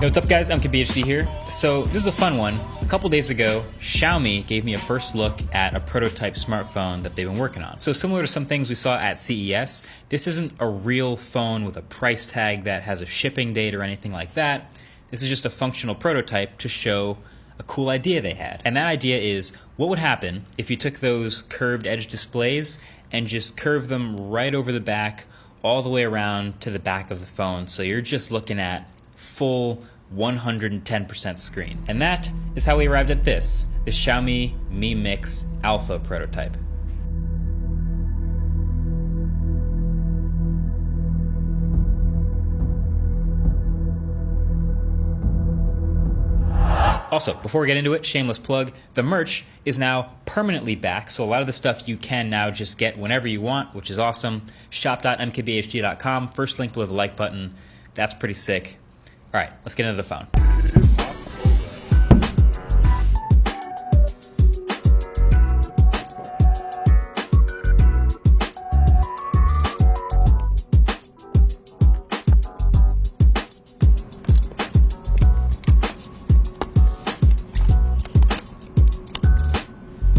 Yo, what's up guys, I'm KBHD here. So this is a fun one. A couple days ago, Xiaomi gave me a first look at a prototype smartphone that they've been working on. So similar to some things we saw at CES, this isn't a real phone with a price tag that has a shipping date or anything like that. This is just a functional prototype to show a cool idea they had. And that idea is, what would happen if you took those curved edge displays and just curved them right over the back, all the way around to the back of the phone, so you're just looking at full 110% screen. And that is how we arrived at this, the Xiaomi Mi Mix Alpha prototype. Also, before we get into it, shameless plug, the merch is now permanently back, so a lot of the stuff you can now just get whenever you want, which is awesome. Shop.mkbhd.com, first link below the like button. That's pretty sick. All right, let's get into the phone.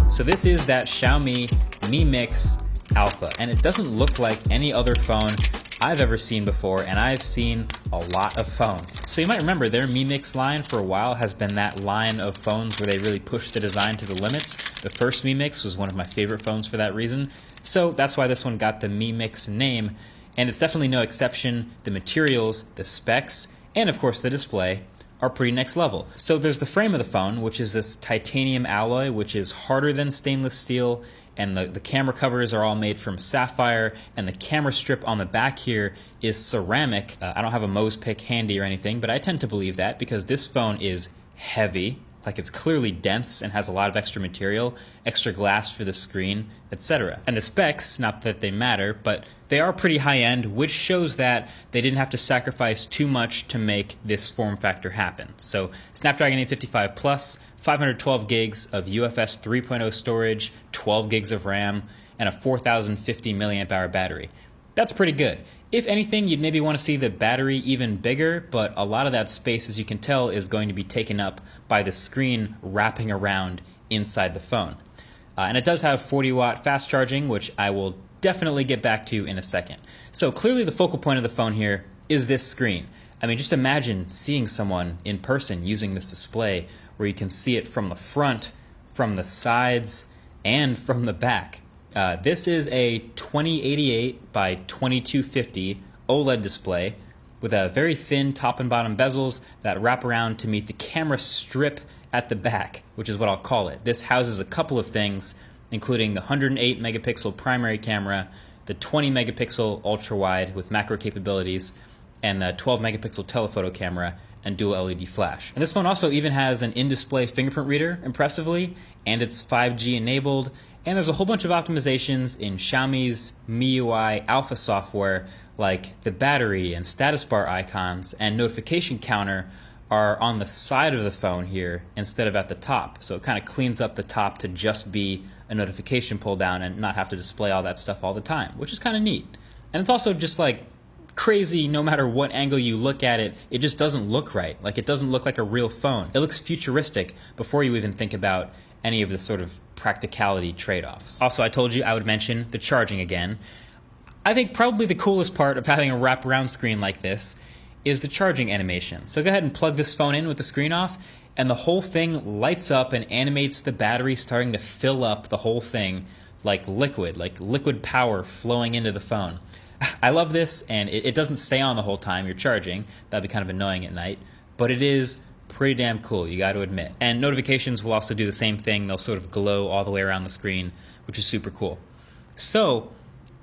So this is that Xiaomi Mi Mix Alpha, and it doesn't look like any other phone I've ever seen before, and I've seen a lot of phones. So you might remember their Mi Mix line for a while has been that line of phones where they really push the design to the limits. The first Mi Mix was one of my favorite phones for that reason, so that's why this one got the Mi Mix name, and it's definitely no exception. The materials, the specs, and of course the display are pretty next level. So there's the frame of the phone, which is this titanium alloy, which is harder than stainless steel, and the camera covers are all made from sapphire, and the camera strip on the back here is ceramic. I don't have a Mohs pick handy or anything, but I tend to believe that because this phone is heavy, like it's clearly dense and has a lot of extra material, extra glass for the screen, etc. And the specs, not that they matter, but they are pretty high-end, which shows that they didn't have to sacrifice too much to make this form factor happen. So Snapdragon 855 Plus, 512 gigs of UFS 3.0 storage, 12 gigs of RAM, and a 4050 milliamp hour battery. That's pretty good. If anything, you'd maybe want to see the battery even bigger, but a lot of that space, as you can tell, is going to be taken up by the screen wrapping around inside the phone. And it does have 40-watt fast charging, which I will definitely get back to in a second. So clearly the focal point of the phone here is this screen. I mean, just imagine seeing someone in person using this display where you can see it from the front, from the sides, and from the back. This is a 2088 by 2250 OLED display with a very thin top and bottom bezels that wrap around to meet the camera strip at the back, which is what I'll call it. This houses a couple of things, including the 108 megapixel primary camera, the 20 megapixel ultra wide with macro capabilities, and the 12 megapixel telephoto camera and dual LED flash. And this phone also even has an in-display fingerprint reader, impressively, and it's 5G enabled, and there's a whole bunch of optimizations in Xiaomi's MIUI Alpha software, like the battery and status bar icons and notification counter are on the side of the phone here instead of at the top. So it kind of cleans up the top to just be a notification pull down and not have to display all that stuff all the time, which is kind of neat. And it's also just like crazy, no matter what angle you look at it, it just doesn't look right. Like, it doesn't look like a real phone. It looks futuristic before you even think about any of the sort of practicality trade-offs. Also, I told you I would mention the charging again. I think probably the coolest part of having a wraparound screen like this is the charging animation. So go ahead and plug this phone in with the screen off, and the whole thing lights up and animates the battery starting to fill up the whole thing like liquid power flowing into the phone. I love this, and it doesn't stay on the whole time you're charging. That'd be kind of annoying at night, but it is pretty damn cool, you got to admit. And notifications will also do the same thing. They'll sort of glow all the way around the screen, which is super cool. So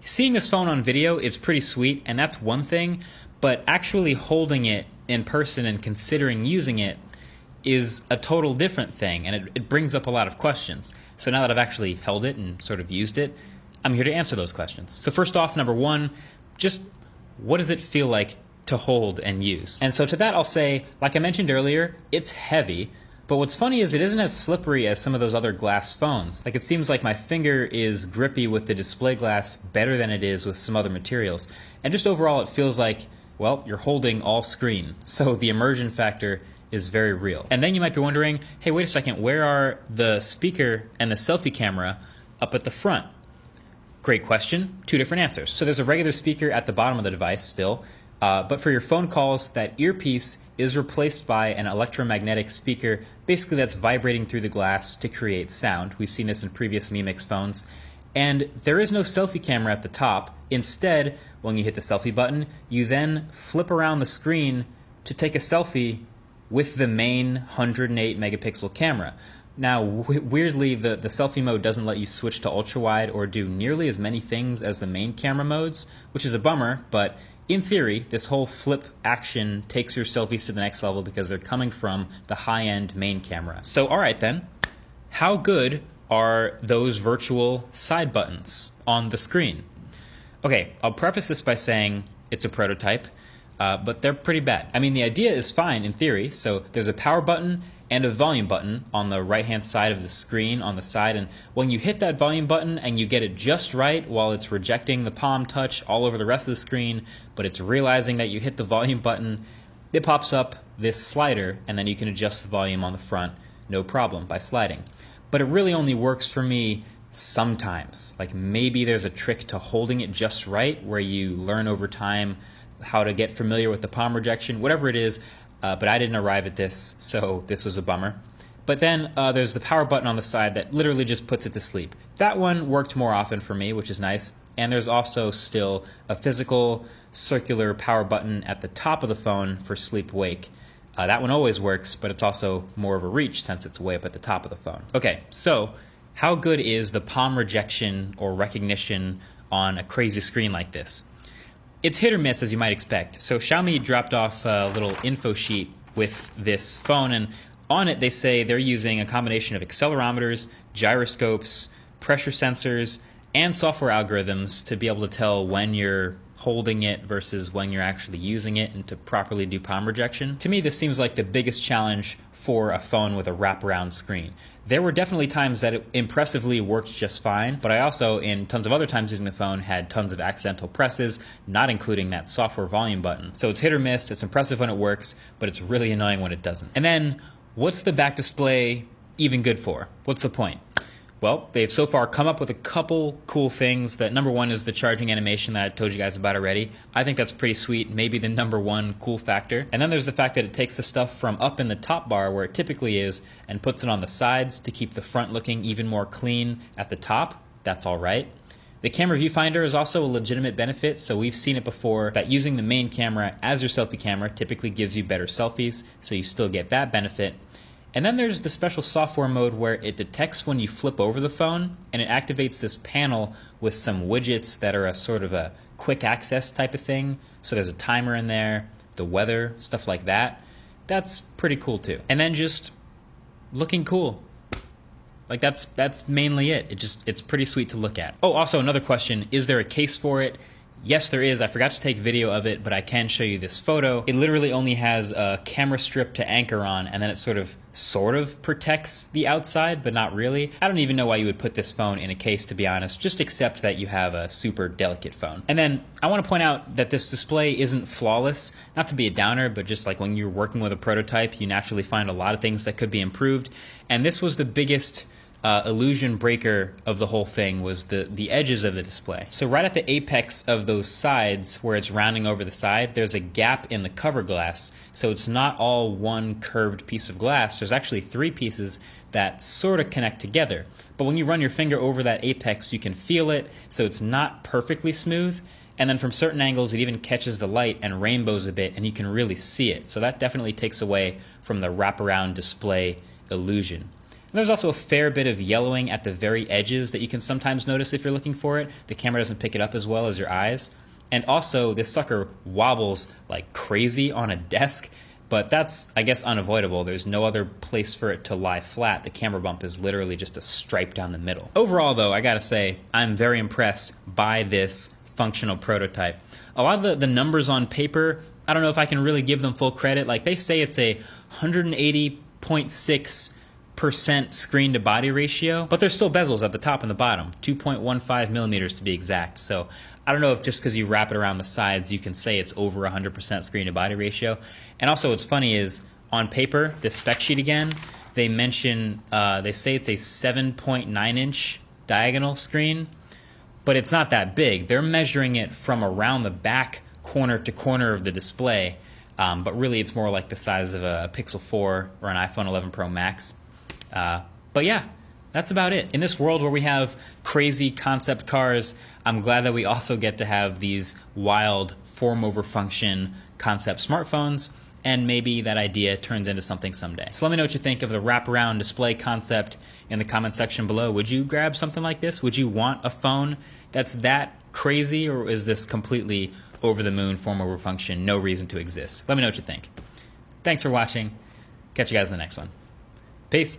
seeing this phone on video is pretty sweet, and that's one thing, but actually holding it in person and considering using it is a total different thing, and it brings up a lot of questions. So now that I've actually held it and sort of used it, I'm here to answer those questions. So first off, number one, just what does it feel like to hold and use? And so to that I'll say, like I mentioned earlier, it's heavy, but what's funny is it isn't as slippery as some of those other glass phones. Like, it seems like my finger is grippy with the display glass better than it is with some other materials. And just overall it feels like Well, you're holding all screen, so the immersion factor is very real. And then you might be wondering, hey, wait a second, where are the speaker and the selfie camera up at the front? Great question, two different answers. So there's a regular speaker at the bottom of the device still, but for your phone calls, that earpiece is replaced by an electromagnetic speaker, basically that's vibrating through the glass to create sound. We've seen this in previous Mi Mix phones. And there is no selfie camera at the top. Instead, when you hit the selfie button, you then flip around the screen to take a selfie with the main 108 megapixel camera. Now, weirdly, the selfie mode doesn't let you switch to ultra wide or do nearly as many things as the main camera modes, which is a bummer, but in theory, this whole flip action takes your selfies to the next level because they're coming from the high-end main camera. So, all right then, how good are those virtual side buttons on the screen? Okay, I'll preface this by saying it's a prototype, but they're pretty bad. I mean, the idea is fine in theory, so there's a power button and a volume button on the right-hand side of the screen on the side, and when you hit that volume button and you get it just right while it's rejecting the palm touch all over the rest of the screen, but it's realizing that you hit the volume button, it pops up this slider, and then you can adjust the volume on the front, no problem, by sliding. But it really only works for me sometimes. Like maybe there's a trick to holding it just right where you learn over time how to get familiar with the palm rejection, whatever it is, but I didn't arrive at this, so this was a bummer. But then there's the power button on the side that literally just puts it to sleep. That one worked more often for me, which is nice. And there's also still a physical circular power button at the top of the phone for sleep-wake. That one always works, but it's also more of a reach since it's way up at the top of the phone. Okay, so how good is the palm rejection or recognition on a crazy screen like this? It's hit or miss, as you might expect. So Xiaomi dropped off a little info sheet with this phone, and on it they say they're using a combination of accelerometers, gyroscopes, pressure sensors, and software algorithms to be able to tell when you're holding it versus when you're actually using it and to properly do palm rejection. To me, this seems like the biggest challenge for a phone with a wraparound screen. There were definitely times that it impressively worked just fine, but I also, in tons of other times using the phone, had tons of accidental presses, not including that software volume button. So it's hit or miss, it's impressive when it works, but it's really annoying when it doesn't. And then, what's the back display even good for? What's the point? Well, they've so far come up with a couple cool things. That number one is the charging animation that I told you guys about already. I think that's pretty sweet, maybe the number one cool factor. And then there's the fact that it takes the stuff from up in the top bar where it typically is and puts it on the sides to keep the front looking even more clean at the top. That's all right. The camera viewfinder is also a legitimate benefit, so we've seen it before that using the main camera as your selfie camera typically gives you better selfies, so you still get that benefit. And then there's the special software mode where it detects when you flip over the phone and it activates this panel with some widgets that are a sort of a quick access type of thing. So there's a timer in there, the weather, stuff like that. That's pretty cool too. And then just looking cool. Like that's mainly it. It's pretty sweet to look at. Oh, also another question, is there a case for it? Yes, there is. I forgot to take video of it, but I can show you this photo. It literally only has a camera strip to anchor on, and then it sort of protects the outside, but not really. I don't even know why you would put this phone in a case, to be honest. Just accept that you have a super delicate phone. And then I want to point out that this display isn't flawless. Not to be a downer, but just like when you're working with a prototype, you naturally find a lot of things that could be improved. And this was the biggest illusion breaker of the whole thing, was the edges of the display. So right at the apex of those sides where it's rounding over the side, there's a gap in the cover glass. So it's not all one curved piece of glass. There's actually three pieces that sort of connect together. But when you run your finger over that apex, you can feel it, so it's not perfectly smooth. And then from certain angles, it even catches the light and rainbows a bit, and you can really see it. So that definitely takes away from the wraparound display illusion. And there's also a fair bit of yellowing at the very edges that you can sometimes notice if you're looking for it. The camera doesn't pick it up as well as your eyes. And also, this sucker wobbles like crazy on a desk, but that's, I guess, unavoidable. There's no other place for it to lie flat. The camera bump is literally just a stripe down the middle. Overall, though, I gotta say, I'm very impressed by this functional prototype. A lot of the numbers on paper, I don't know if I can really give them full credit. Like, they say it's a 180.6 screen to body ratio, but there's still bezels at the top and the bottom, 2.15 millimeters to be exact. So I don't know if just because you wrap it around the sides, you can say it's over 100% screen to body ratio. And also what's funny is on paper, this spec sheet again, they mention, they say it's a 7.9 inch diagonal screen, but it's not that big. They're measuring it from around the back corner to corner of the display, but really it's more like the size of a Pixel 4 or an iPhone 11 Pro Max. But yeah, that's about it. In this world where we have crazy concept cars, I'm glad that we also get to have these wild form over function concept smartphones, and maybe that idea turns into something someday. So let me know what you think of the wraparound display concept in the comment section below. Would you grab something like this? Would you want a phone that's that crazy, or is this completely over the moon, form over function, no reason to exist? Let me know what you think. Thanks for watching. Catch you guys in the next one. Peace.